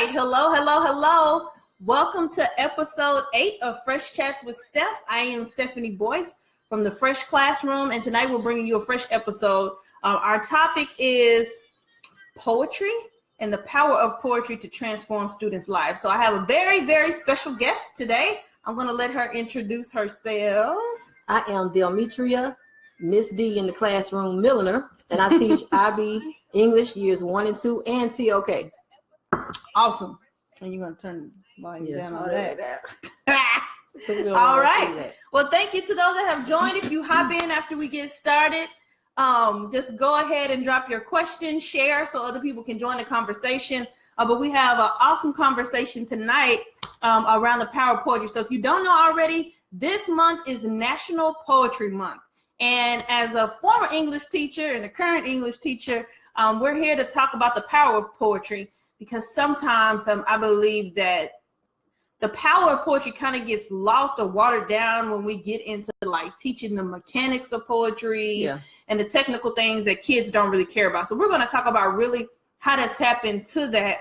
right. Hello. Welcome to episode 8 of Fresh Chats with Steph. I am Stephanie Boyce from the Fresh Classroom, and tonight we're bringing you a fresh episode. Our topic is poetry and the power of poetry to transform students' lives. So I have a very, very special guest today. I'm going to let her introduce herself. I am Delmetria, Miss D in the classroom milliner, and I teach IB English years 1 and 2 and TOK. Awesome. And you're going to turn the volume down on that. So all right. Well, thank you to those that have joined. If you hop in after we get started, just go ahead and drop your question, share so other people can join the conversation. But we have an awesome conversation tonight around the power of poetry. So if you don't know already, this month is National Poetry Month. And as a former English teacher and a current English teacher, we're here to talk about the power of poetry, because sometimes I believe that the power of poetry kind of gets lost or watered down when we get into like teaching the mechanics of poetry and the technical things that kids don't really care about. So we're going to talk about really how to tap into that,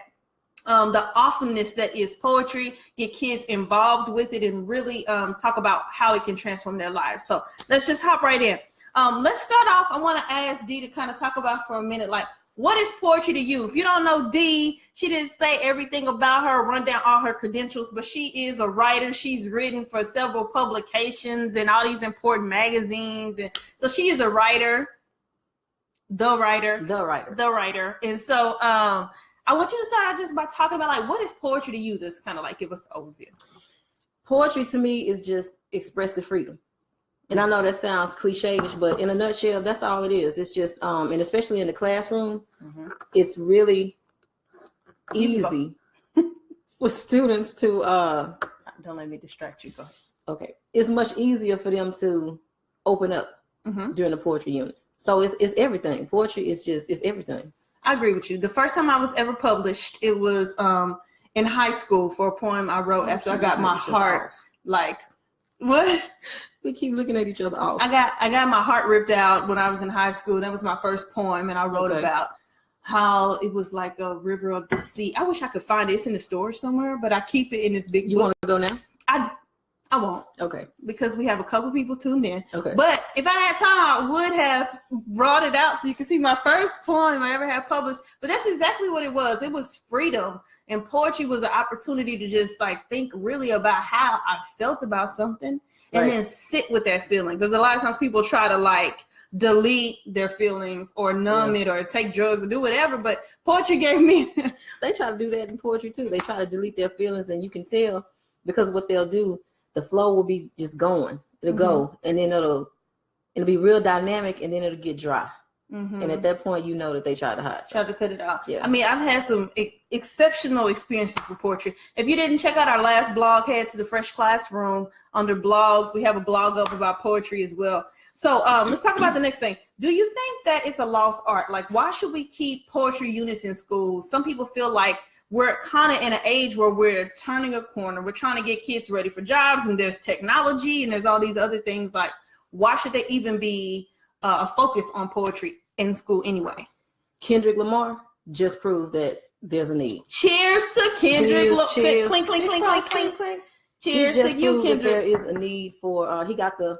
the awesomeness that is poetry, get kids involved with it, and really talk about how it can transform their lives. So let's just hop right in. Let's start off. I want to ask Dee to kind of talk about for a minute, like, what is poetry to you? If you don't know Dee, she didn't say everything about her, run down all her credentials, but she is a writer. She's written for several publications and all these important magazines. And so she is a writer, the writer. And so I want you to start out just by talking about, like, what is poetry to you? Just kind of like give us an overview. Poetry to me is just expressive freedom. And I know that sounds cliche-ish, but in a nutshell, that's all it is. It's just, and especially in the classroom, it's really easy for students to, don't let me distract you. Go ahead. Okay. It's much easier for them to open up during the poetry unit. So it's everything. Poetry is just, it's everything. I agree with you. The first time I was ever published, it was in high school for a poem I wrote after I got my heart, like, what? We keep looking at each other off. I got my heart ripped out when I was in high school. That was my first poem, and I wrote about how it was like a river of deceit. I wish I could find it. It's in the store somewhere, but I keep it in this big book. You want to go now? I won't. Okay. Because we have a couple people tuned in. Okay. But if I had time, I would have brought it out so you can see my first poem I ever had published. But that's exactly what it was. It was freedom. And poetry was an opportunity to just like think really about how I felt about something and then sit with that feeling. Because a lot of times people try to like delete their feelings or numb it or take drugs or do whatever. But poetry gave me. They try to do that in poetry too. They try to delete their feelings, and you can tell because what they'll do, the flow will be just going. It'll go, and then it'll be real dynamic, and then it'll get dry. And at that point, you know that they tried to hide something. Tried to cut it off. Yeah. I mean, I've had some exceptional experiences with poetry. If you didn't check out our last blog, head to the Fresh Classroom under blogs. We have a blog up about poetry as well. So let's talk about the next thing. Do you think that it's a lost art? Like, why should we keep poetry units in schools? Some people feel like we're kind of in an age where we're turning a corner. We're trying to get kids ready for jobs, and there's technology, and there's all these other things. Like, why should there even be a focus on poetry in school anyway? Kendrick Lamar just proved that there's a need. Cheers to Kendrick. Cheers. Clink, clink, clink, clink, clink, clink. Cheers he just to you, proved Kendrick. that there is a need for, he got the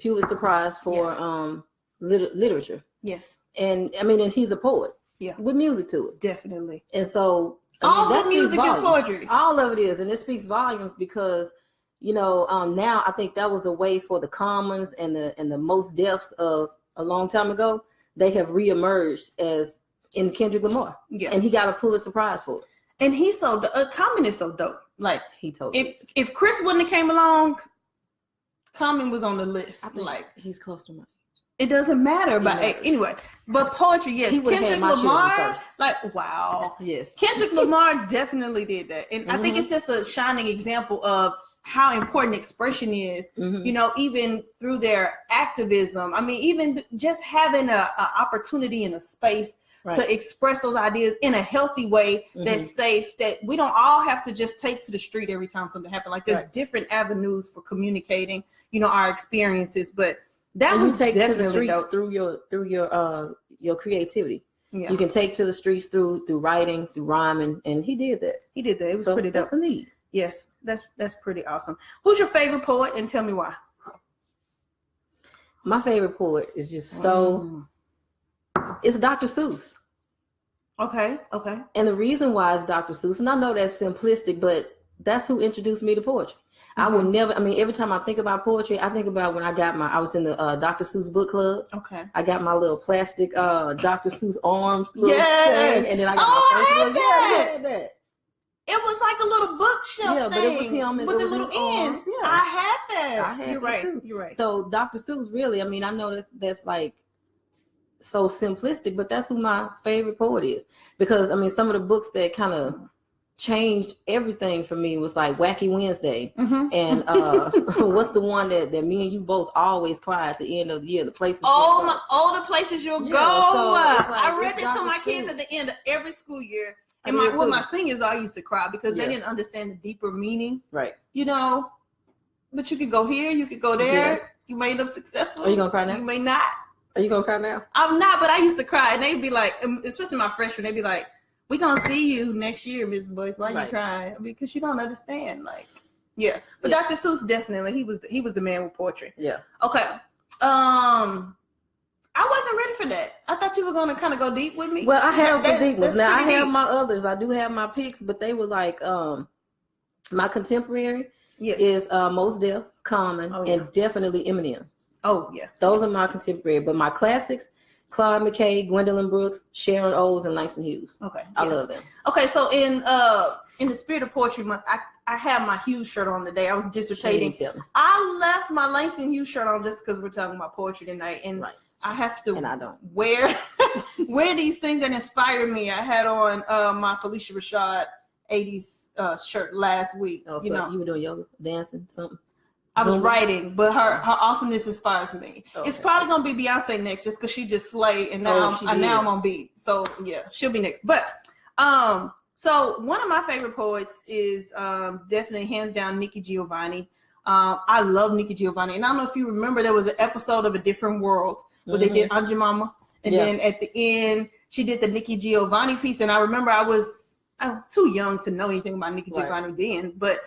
Pulitzer Prize for literature. Yes. And I mean, and he's a poet. Yeah. With music to it. Definitely. And so all good music is poetry. All of it is. And it speaks volumes because, you know, now I think that was a way for the commons and the most deafs of a long time ago. They have reemerged as in Kendrick Lamar. Yeah. And he got a Pulitzer Prize for it. And he's so, Common is so dope. Like, he told if Chris wouldn't have came along, Common was on the list. I think like, he's close to mine. It doesn't matter, but anyway. But poetry, yes. Kendrick Lamar, like, wow. Yes. Kendrick Lamar definitely did that. And I think it's just a shining example of how important expression is, you know, even through their activism. I mean, even just having an opportunity in a space to express those ideas in a healthy way that's safe, that we don't all have to just take to the street every time something happens. Like, there's different avenues for communicating, you know, our experiences. But that was take definitely to the streets dope. through your creativity. Yeah. you can take to the streets through writing, through rhyming, and he did that. He did that. It was pretty dope. That's a need. Yes, that's pretty awesome. Who's your favorite poet, and tell me why? My favorite poet is just so. It's Dr. Seuss. Okay. And the reason why it's Dr. Seuss, and I know that's simplistic, but that's who introduced me to poetry. I will never, every time I think about poetry, I think about when I was in the Dr. Seuss book club. Okay. I got my little plastic Dr. Seuss arms. Yes. And then I got my first little, I had that. It was like a little bookshelf Yeah, thing. but it was him and with it the was little his ends. arms. Yeah. I had that. I had You're that right. too. You're right. So Dr. Seuss, really, I know that's like so simplistic, but that's who my favorite poet is. Because some of the books that kind of changed everything for me was like Wacky Wednesday. And what's the one that me and you both always cry at the end of the year? The places. All the places you'll go. So I read that to my kids at the end of every school year. And with my seniors, I used to cry because they didn't understand the deeper meaning. Right. But you could go here, you could go there. Yeah. You may end up successful. Are you gonna cry now? You may not. Are you gonna cry now? I'm not, but I used to cry, and they'd be like, especially my freshmen, they'd be like, "We gonna see you next year, Miss Boyce. Why you crying? Because you don't understand." Like, yeah. But Dr. Seuss definitely he was the man with poetry. Yeah. Okay. I wasn't ready for that. I thought you were gonna kind of go deep with me. Well, I have some deep ones. Now I have deep. my others. I do have my picks, but they were like my contemporary is Mos Def, Common, and definitely Eminem. Oh yeah, those are my contemporary. But my classics: Claude McKay, Gwendolyn Brooks, Sharon Olds, and Langston Hughes. Okay, I love them. Okay, so in the spirit of Poetry Month, I have my Hughes shirt on today. I was dissertating. I left my Langston Hughes shirt on just because we're talking about poetry tonight, and I have to and I don't wear these things that inspire me. I had on my Felicia Rashad 80s shirt last week. Oh, so you were doing yoga, dancing, something? I was writing, but her awesomeness inspires me. Okay. It's probably gonna be Beyonce next, just because she just slayed, and now I'm on beat. So yeah, she'll be next. But so one of my favorite poets is definitely hands down Nikki Giovanni. I love Nikki Giovanni, and I don't know if you remember, there was an episode of A Different World where they did Aunt Jemima, and then at the end she did the Nikki Giovanni piece, and I remember I'm too young to know anything about Nikki Giovanni then, but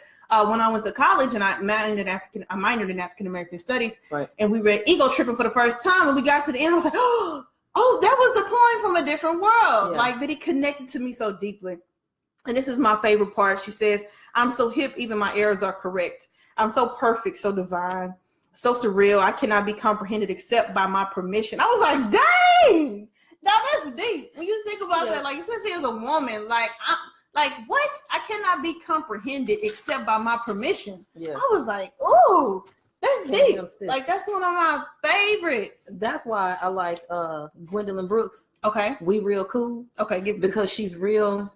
when I went to college and I minored in African American Studies, and we read Ego Tripping for the first time, and we got to the end, I was like, oh, that was the poem from A Different World. Like, but it connected to me so deeply. And this is my favorite part. She says, "I'm so hip, even my errors are correct. I'm so perfect, so divine, so surreal. I cannot be comprehended except by my permission." I was like, dang, now that's deep. When you think about that, like, especially as a woman, like, what? I cannot be comprehended except by my permission. Yeah. I was like, ooh, that's deep. Like, that's one of my favorites. That's why I like Gwendolyn Brooks. Okay. We Real Cool. Okay, because she's real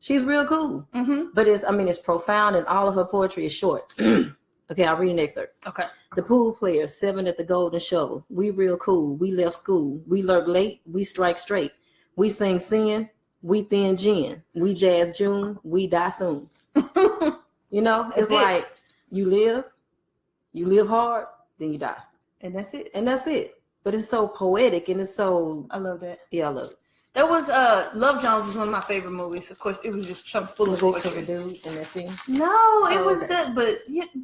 cool. Mm-hmm. But it's profound, and all of her poetry is short. Okay, I'll read an excerpt. Okay. The pool players, 7 at the Golden Shovel. We real cool. We left school. We lurk late. We strike straight. We sing sin. We thin gin. We jazz June. We die soon. It's like you live hard, then you die. And that's it. But it's so poetic, and it's so... I love that. Yeah, I love it. There was Love Jones is one of my favorite movies. Of course, it was just chock full of poetry. Dude in that scene. No, it was just, but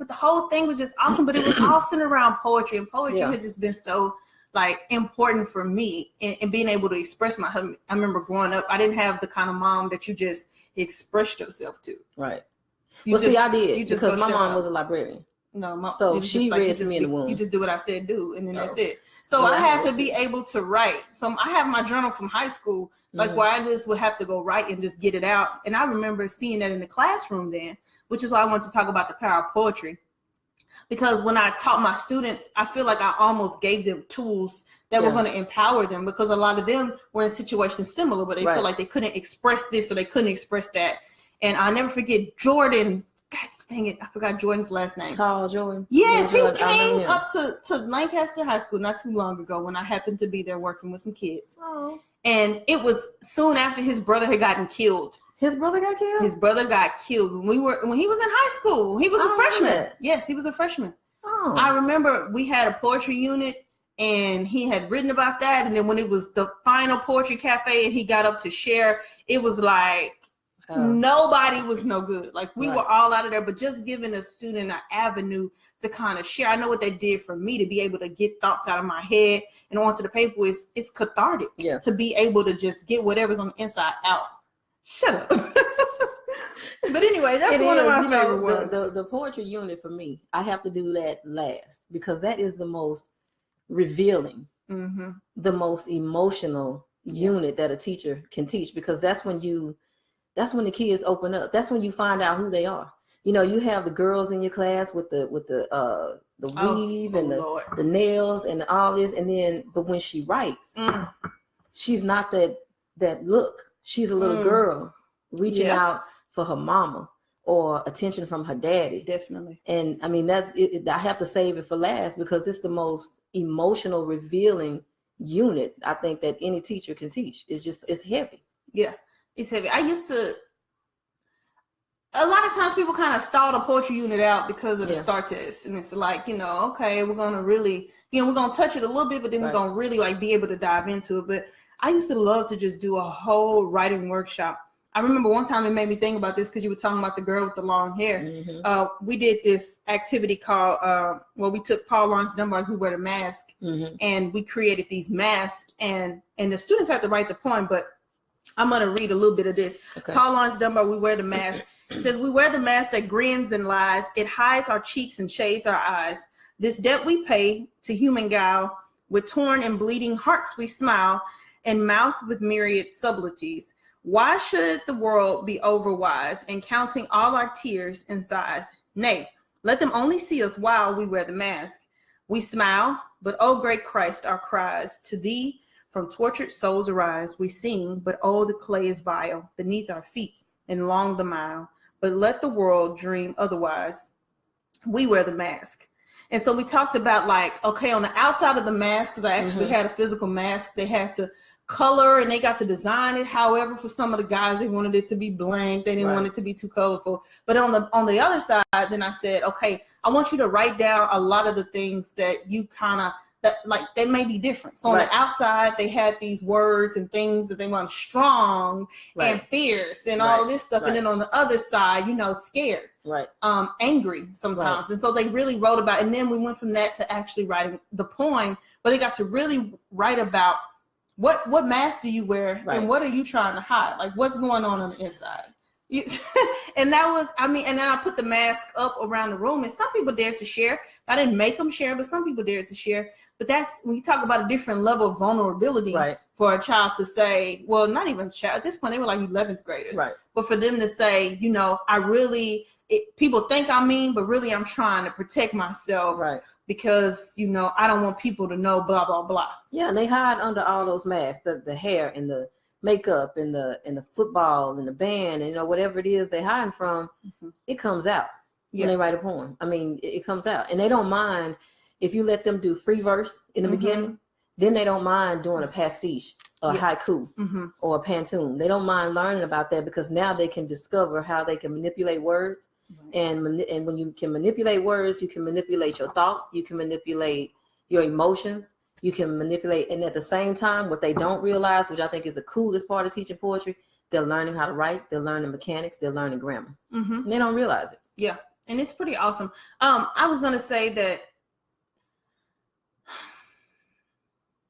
the whole thing was just awesome. But it was all centered around poetry, and poetry has just been so like important for me and being able to express my. I remember growing up, I didn't have the kind of mom that you just expressed yourself to. Right. I did because my mom was a librarian. No, so she read to me in the womb. You just do what I said do, and then that's it. So I had to be able to write. So I have my journal from high school, like where I just would have to go write and just get it out. And I remember seeing that in the classroom then, which is why I want to talk about the power of poetry. Because when I taught my students, I feel like I almost gave them tools that were going to empower them, because a lot of them were in situations similar, but they feel like they couldn't express this or they couldn't express that. And I'll never forget Jordan. God dang it, I forgot Jordan's last name. Tall Jordan. Yes, he came up to Lancaster High School not too long ago when I happened to be there working with some kids. Oh. And it was soon after his brother had gotten killed. His brother got killed? His brother got killed when he was in high school. He was a freshman. Yes, he was a freshman. Oh. I remember we had a poetry unit, and he had written about that. And then when it was the final poetry cafe and he got up to share, it was like nobody was no good. Like we were all out of there, but just giving a student an avenue to kind of share. I know what that did for me, to be able to get thoughts out of my head and onto the paper. It's cathartic to be able to just get whatever's on the inside out. Shut up. But anyway, that's one of my favorite ones. The poetry unit for me, I have to do that last because that is the most revealing, the most emotional unit that a teacher can teach, because that's when the kids open up. That's when you find out who they are. You know, you have the girls in your class with the weave and the nails and all this, and then but when she writes, she's not that look. She's a little girl reaching out for her mama or attention from her daddy. Definitely. And I mean, that's it. I have to save it for last because it's the most emotional, revealing unit I think that any teacher can teach. It's heavy. Yeah, it's heavy. A lot of times people kind of stall the poetry unit out because of the STAR test. And it's like, okay, we're going to really, we're going to touch it a little bit, but then we're going to really like be able to dive into it. But I used to love to just do a whole writing workshop. I remember one time it made me think about this because you were talking about the girl with the long hair. We did this activity called, we took Paul Laurence Dunbar's We Wear the Mask, and we created these masks, and the students had to write the poem, but I'm going to read a little bit of this. Okay. Paul Laurence Dunbar, We Wear the Mask. It says, we wear the mask that grins and lies. It hides our cheeks and shades our eyes. This debt we pay to human guile. With torn and bleeding hearts we smile, and mouth with myriad subtleties. Why should the world be overwise and counting all our tears and sighs? Nay, let them only see us while we wear the mask. We smile, but oh great Christ, our cries to thee from tortured souls arise. We sing, but oh the clay is vile beneath our feet and long the mile. But let the world dream otherwise. We wear the mask. And so we talked about like, okay, on the outside of the mask, because I actually had a physical mask, they had to color and they got to design it. However, for some of the guys, they wanted it to be blank. They didn't want it to be too colorful. But on the other side, then I said, okay, I want you to write down a lot of the things that you kind of, that like they may be different. So on the outside, they had these words and things that they want strong and fierce and all this stuff. And then on the other side, scared, angry sometimes. And so they really wrote about, and then we went from that to actually writing the poem, but they got to really write about what mask do you wear and what are you trying to hide? Like what's going on the inside? And that was, and then I put the mask up around the room, and some people dared to share. I didn't make them share, but some people dared to share. But that's when you talk about a different level of vulnerability for a child to say, well, not even a child at this point, they were like 11th graders, but for them to say, people think I'm mean, but really I'm trying to protect myself because, I don't want people to know blah, blah, blah. Yeah. And they hide under all those masks, the hair and the makeup and the football and the band and whatever it is they're hiding from, it comes out when they write a poem. I mean, it comes out, and they don't mind if you let them do free verse in the beginning. Then they don't mind doing a pastiche or haiku or a pantun. They don't mind learning about that because now they can discover how they can manipulate words. And when you can manipulate words, you can manipulate your thoughts, you can manipulate your emotions. You can manipulate, and at the same time, what they don't realize, which I think is the coolest part of teaching poetry, they're learning how to write, they're learning mechanics, they're learning grammar. And they don't realize it. Yeah, and it's pretty awesome. I was going to say that.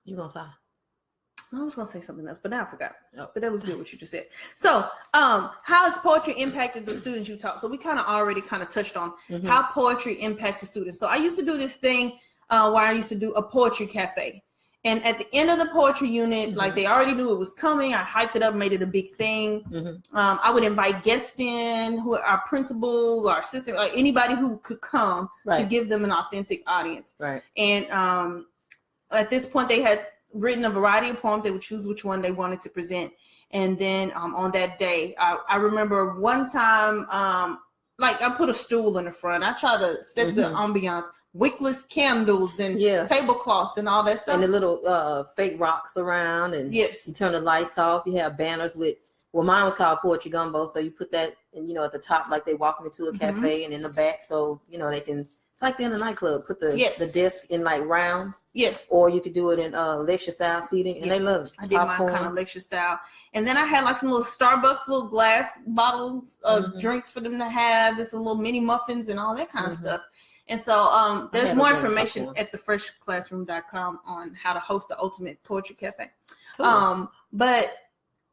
You going to say? I was going to say something else, but now I forgot. But that was good what you just said. So how has poetry impacted the students you taught? So we already touched on how poetry impacts the students. So I used to do this thing where I used to do a poetry cafe. And at the end of the poetry unit, like they already knew it was coming. I hyped it up, made it a big thing. I would invite guests in, who are our principal, our assistant, like anybody who could come to give them an authentic audience. And at this point, they had written a variety of poems. They would choose which one they wanted to present. And then on that day, I remember one time, like I put a stool in the front. I try to set the ambiance, wickless candles and tablecloths and all that stuff. And the little fake rocks around. And you turn the lights off. You have banners with Well, mine was called Poetry Gumbo. So you put that, at the top, like they walking into a cafe, and in the back, so they can. It's like they're in a nightclub. Put the desk in like rounds. Yes. Or you could do it in lecture style seating, and they love it. I did mine kind of lecture style, and then I had like some little Starbucks, little glass bottles of drinks for them to have, and some little mini muffins and all that kind of stuff. And so there's more information at thefreshclassroom.com on how to host the ultimate poetry cafe. Cool. But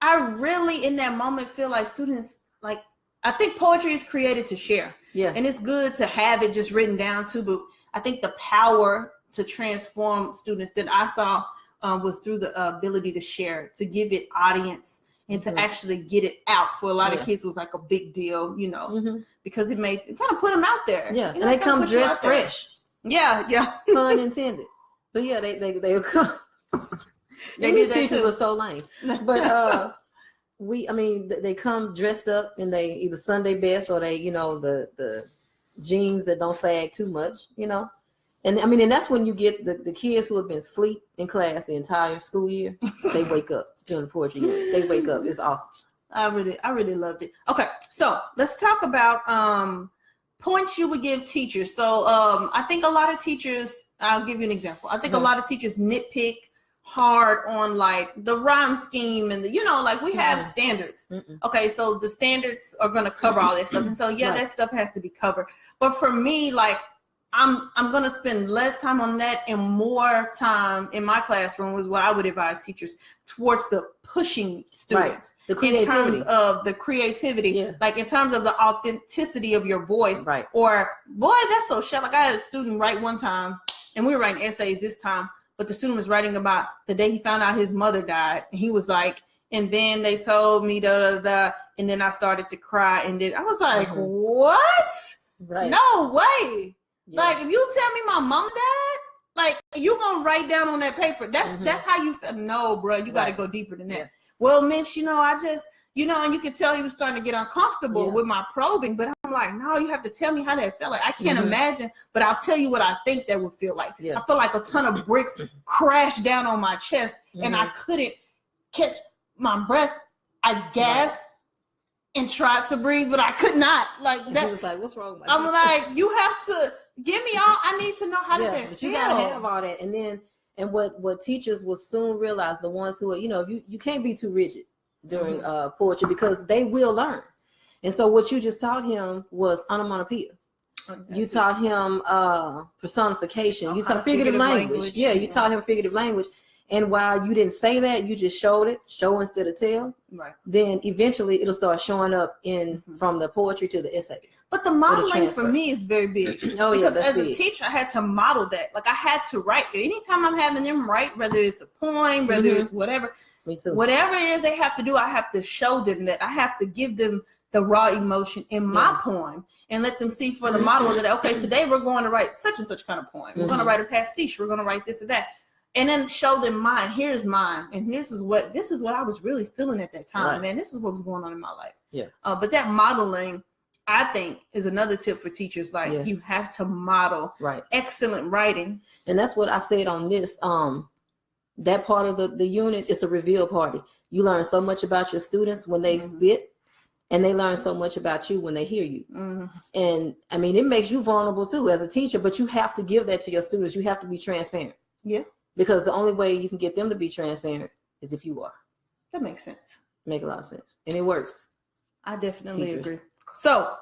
I really, in that moment, feel like students, like, I think poetry is created to share. Yeah. And it's good to have it just written down too, but I think the power to transform students that I saw was through the ability to share, to give it audience, and to actually get it out. For a lot of kids was like a big deal, because it kind of put them out there. Yeah, and they come dressed fresh. Yeah. Pun intended. But yeah, they come. These teachers are so lame. But they come dressed up in they either Sunday best or they, the jeans that don't sag too much, And and that's when you get the kids who have been asleep in class the entire school year. They wake up during the poetry unit. They wake up. It's awesome. I really loved it. Okay, so let's talk about points you would give teachers. So I think a lot of teachers. I'll give you an example. I think a lot of teachers nitpick hard on like the rhyme scheme and the we have standards. Okay, so the standards are going to cover all that stuff, and so that stuff has to be covered. But for me, like, I'm going to spend less time on that and more time in my classroom was what I would advise teachers towards the pushing students in terms of the creativity, like in terms of the authenticity of your voice. Right. Or, boy, that's so shit. Like I had a student write one time, and we were writing essays this time, but the student was writing about the day he found out his mother died. And he was like, and then they told me and then I started to cry. And then I was like, what? Right. No way. Yeah. Like, if you tell me my mom died, like, you gonna write down on that paper. That's how you feel. No, bro, you got to go deeper than that. Yeah. Well, miss, I just, and you could tell he was starting to get uncomfortable with my probing, but I'm like, no, you have to tell me how that felt like. I can't imagine, but I'll tell you what I think that would feel like. Yeah. I feel like a ton of bricks crashed down on my chest, and I couldn't catch my breath. I gasped and tried to breathe, but I could not. Like that. He was like, what's wrong with my teacher? Like, you have to give me all. I need to know how did that feel. You gotta have all that, and what teachers will soon realize, the ones who are, you can't be too rigid during poetry, because they will learn. And so what you just taught him was onomatopoeia. You taught him personification. You taught figurative language. Yeah, you taught him figurative language. And while you didn't say that, you just showed it, show instead of tell. Right. Then eventually it'll start showing up in from the poetry to the essays. But the modeling for me is very big. Because as a teacher, I had to model that. Like, I had to write. Anytime I'm having them write, whether it's a poem, whether it's whatever. Me too. Whatever it is they have to do, I have to show them that. I have to give them the raw emotion in my poem and let them see for the model that, okay, today we're going to write such and such kind of poem. We're going to write a pastiche. We're going to write this or that. And then show them mine. Here's mine. And this is what I was really feeling at that time, man. This is what was going on in my life. Yeah. But that modeling, I think, is another tip for teachers. Like, you have to model excellent writing. And that's what I said on this. That part of the unit is a reveal party. You learn so much about your students when they spit, and they learn so much about you when they hear you. And it makes you vulnerable too as a teacher, but you have to give that to your students. You have to be transparent. Yeah. Because the only way you can get them to be transparent is if you are. That makes sense. Make a lot of sense. And it works. I definitely agree. So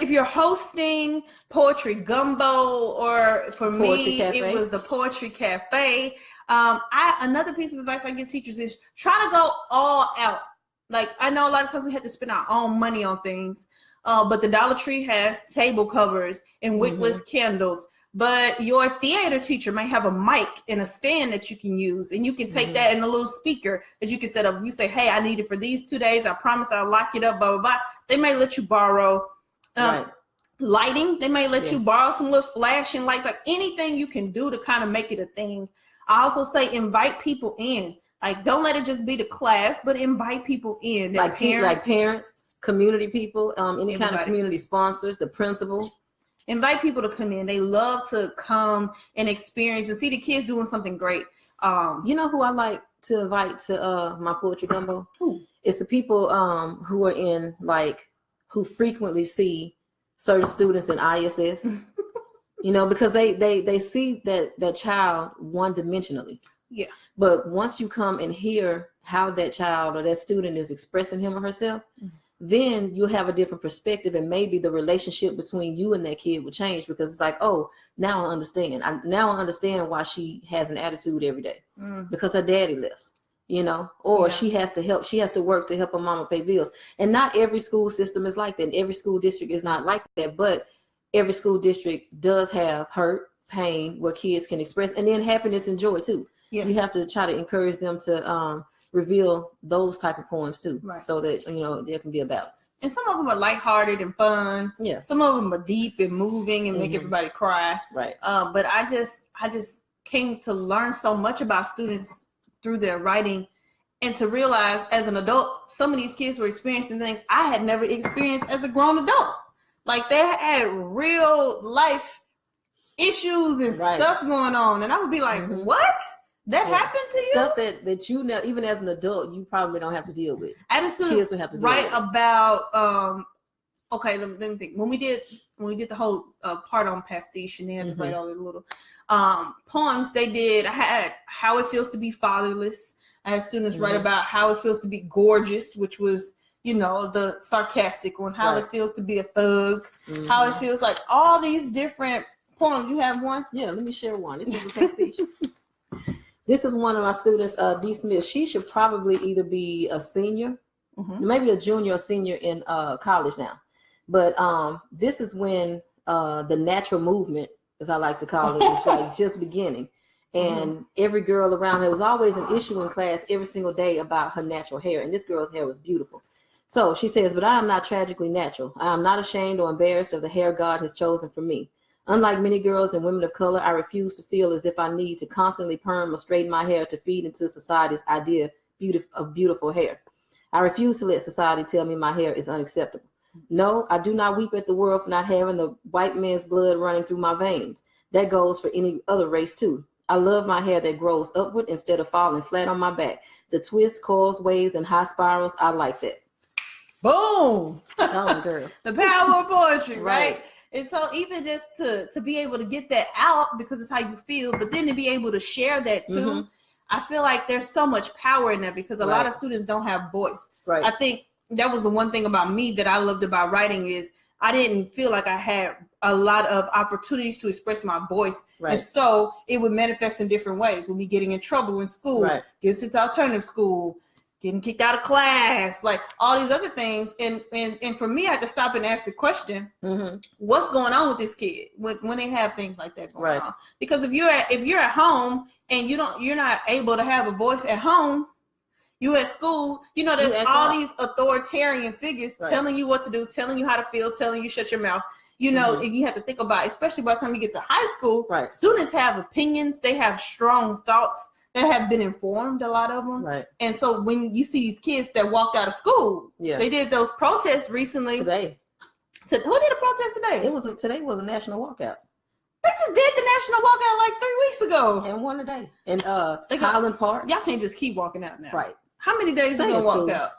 if you're hosting Poetry Gumbo, or for me, it was the Poetry Cafe, another piece of advice I give teachers is try to go all out. Like, I know a lot of times we had to spend our own money on things, but the Dollar Tree has table covers and wickless candles. But your theater teacher may have a mic and a stand that you can use, and you can take that and a little speaker that you can set up. You say, hey, I need it for these 2 days. I promise I'll lock it up, blah, blah, blah. They may let you borrow lighting. They may let you borrow some little flashing lights, like anything you can do to kind of make it a thing. I also say invite people in. Like, don't let it just be the class, but invite people in. Like parents, community people, any kind of community sponsors, the principal. Invite people to come in. They love to come and experience and see the kids doing something great. You know who I like to invite to my Poetry Gumbo? Who? It's the people who are in who frequently see certain students in ISS. Because they see that child one-dimensionally. Yeah. But once you come and hear how that child or that student is expressing him or herself, then you'll have a different perspective, and maybe the relationship between you and that kid will change, because it's like, oh, now I understand. Now I understand why she has an attitude every day, because her daddy left, or she has to work to help her mama pay bills. And not every school system is like that. And every school district is not like that, but every school district does have hurt, pain, where kids can express, and then happiness and joy too. Yes. You have to try to encourage them to reveal those type of poems too, right, so that there can be a balance. And some of them are lighthearted and fun. Yeah. Some of them are deep and moving and make everybody cry. Right. But I just came to learn so much about students through their writing, and to realize as an adult, some of these kids were experiencing things I had never experienced as a grown adult. Like, they had real life issues and stuff going on, and I would be like, "What? That happened to you?" Stuff that you know, even as an adult, you probably don't have to deal with. I just kids would have to write about. Okay, let me think. When we did the whole part on pastiche, and they had to write all the little poems. I had how it feels to be fatherless. I had students write about how it feels to be gorgeous, which was, the sarcastic one. How it feels to be a thug. How it feels, like all these different poems. You have one? Yeah, let me share one. This is the pastiche. This is one of my students, D. Smith. She should probably either be a senior, maybe a junior or senior in college now. But this is when the natural movement, as I like to call it, was like just beginning. And every girl around her, was always an issue in class every single day about her natural hair. And this girl's hair was beautiful. So she says, "But I am not tragically natural. I am not ashamed or embarrassed of the hair God has chosen for me. Unlike many girls and women of color, I refuse to feel as if I need to constantly perm or straighten my hair to feed into society's idea of beautiful hair. I refuse to let society tell me my hair is unacceptable. No, I do not weep at the world for not having the white man's blood running through my veins. That goes for any other race too. I love my hair that grows upward instead of falling flat on my back. The twists, coils, waves, and high spirals, I like that." Boom! Oh, girl. The power of poetry, right? And so even just to be able to get that out, because it's how you feel, but then to be able to share that too, I feel like there's so much power in that, because a lot of students don't have voice. Right. I think that was the one thing about me that I loved about writing, is I didn't feel like I had a lot of opportunities to express my voice. Right. And so it would manifest in different ways. With me getting in trouble in school, getting sent to alternative school, getting kicked out of class, like all these other things. And for me, I had to stop and ask the question, what's going on with this kid when they have things like that going on? Because if you're at home and you're not able to have a voice at home, you at school, there's all these authoritarian figures telling you what to do, telling you how to feel, telling you shut your mouth. And you have to think about, especially by the time you get to high school, students have opinions, they have strong thoughts that have been informed, a lot of them. Right. And so when you see these kids that walked out of school, they did those protests recently. Today. Who did a protest today? Today was a national walkout. They just did the national walkout like 3 weeks ago. And one today. And Highland Park. Y'all can't just keep walking out now. Right. How many days are you going to walk out?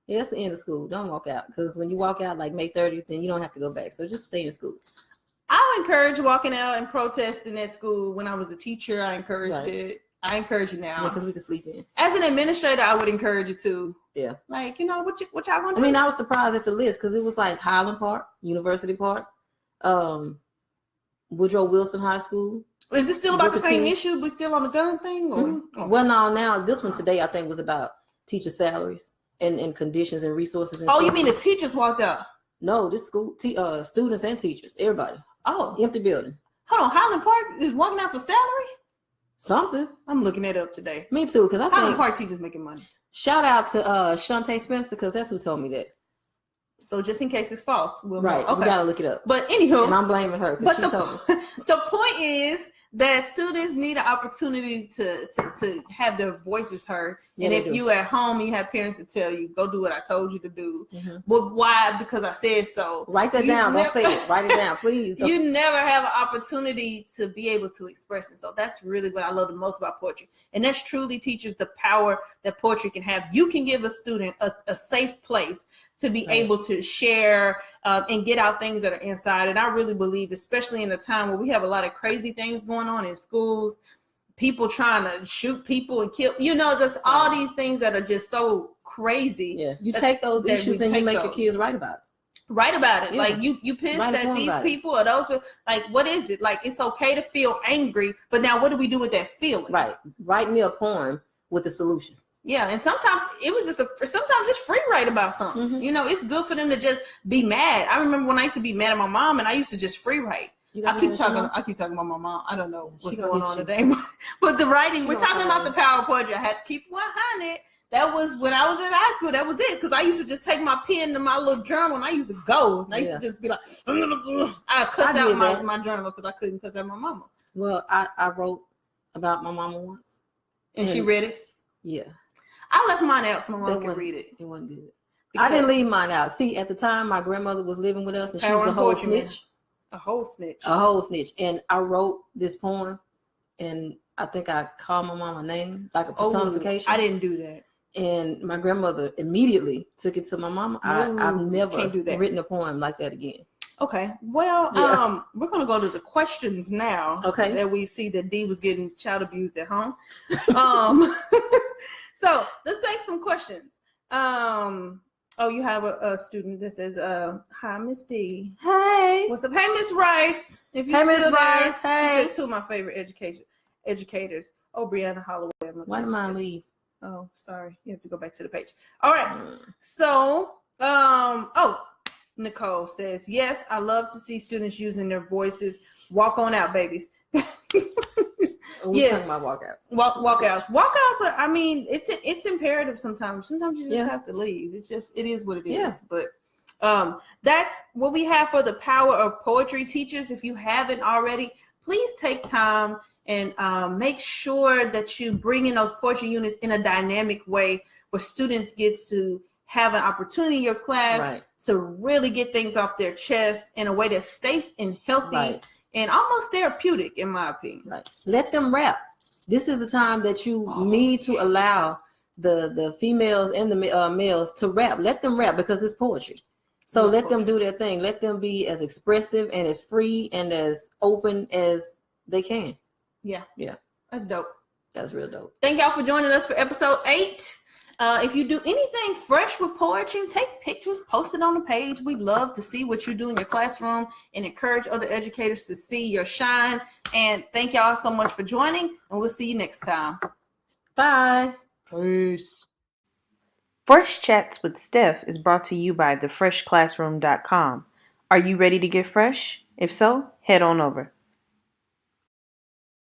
Yeah, it's the end of school. Don't walk out, because when you walk out like May 30th, then you don't have to go back. So just stay in school. I encourage walking out and protesting at school. When I was a teacher, I encouraged it. I encourage you now. Yeah, because we can sleep in. As an administrator, I would encourage you to. Yeah. Like, what y'all gonna do? I mean, I was surprised at the list, because it was like Highland Park, University Park, Woodrow Wilson High School. Is this still about the same issue? We still on the gun thing? Or? Well, no, now this one today, I think, was about teacher salaries and conditions and resources. And you mean the teachers walked out? No, this school, students and teachers, everybody. Oh. Empty building. Hold on, Highland Park is walking out for salary? Something. I'm looking it up today. Me too, because I Highland think Park teachers making money. Shout out to Shantae Spencer, because that's who told me that. So just in case it's false, we'll know. Okay. We gotta look it up. But anywho, and I'm blaming her because she told me. The point is that students need an opportunity to have their voices heard. Yeah, and they if do. you at home, you have parents to tell you, go do what I told you to do. Mm-hmm. But why? Because I said so. Write that down. Don't say it. Write it down, please. You never have an opportunity to be able to express it. So that's really what I love the most about poetry. And that's truly teaches the power that poetry can have. You can give a student a safe place to be able to share and get out things that are inside. And I really believe, especially in a time where we have a lot of crazy things going on in schools, people trying to shoot people and kill, just all these things that are just so crazy. Yeah, you take those issues and you make your kids write about it. Write about it. Yeah. Like you pissed at these people or those, like, what is it? Like, it's okay to feel angry, but now what do we do with that feeling? Right. Write me a poem with a solution. Yeah, and sometimes it was sometimes just free write about something. Mm-hmm. It's good for them to just be mad. I remember when I used to be mad at my mom, and I used to just free write. I keep talking about my mom. I don't know what's going on today, but the writing. We're talking about the power of poetry. I had to keep 100. That was when I was in high school. That was it, because I used to just take my pen to my little journal, and I used to go. And I used to just be like, I cuss out my journal because I couldn't cuss out my mama. Well, I wrote about my mama once, and she read it. Yeah. I left mine out so my mom could read it. It wasn't good. I didn't leave mine out. See, at the time, my grandmother was living with us, and she was a whole snitch. A whole snitch. A whole snitch. And I wrote this poem, and I think I called my mom a name, like a personification. I didn't do that. And my grandmother immediately took it to my mama. I've never written a poem like that again. Okay. Well, we're going to go to the questions now. Okay. That we see that Dee was getting child abused at home. So let's take some questions. You have a student that says, hi, Miss D. Hey. What's up? Hey, Miss Rice. Hey, Miss Rice. Hey. These are two of my favorite educators. Oh, Brianna Holloway. Why did mine leave? Oh, sorry. You have to go back to the page. All right. So, Nicole says, yes, I love to see students using their voices. Walk on out, babies. Yes. Talking about walkouts. Walkouts are, I mean, it's imperative sometimes. Sometimes you just have to leave. It is what it is. But that's what we have for the power of poetry. Teachers, if you haven't already, please take time and make sure that you bring in those poetry units in a dynamic way where students get to have an opportunity in your class to really get things off their chest in a way that's safe and healthy and almost therapeutic, in my opinion. Right. Let them rap. This is the time that you need to allow the females and the males to rap. Let them rap, because it's poetry. So let them do their thing. Let them be as expressive and as free and as open as they can. Yeah. That's dope. That's real dope. Thank y'all for joining us for episode 8. If you do anything fresh with poetry, take pictures, post it on the page. We'd love to see what you do in your classroom and encourage other educators to see your shine. And thank y'all so much for joining, and we'll see you next time. Bye. Peace. Fresh Chats with Steph is brought to you by thefreshclassroom.com. Are you ready to get fresh? If so, head on over.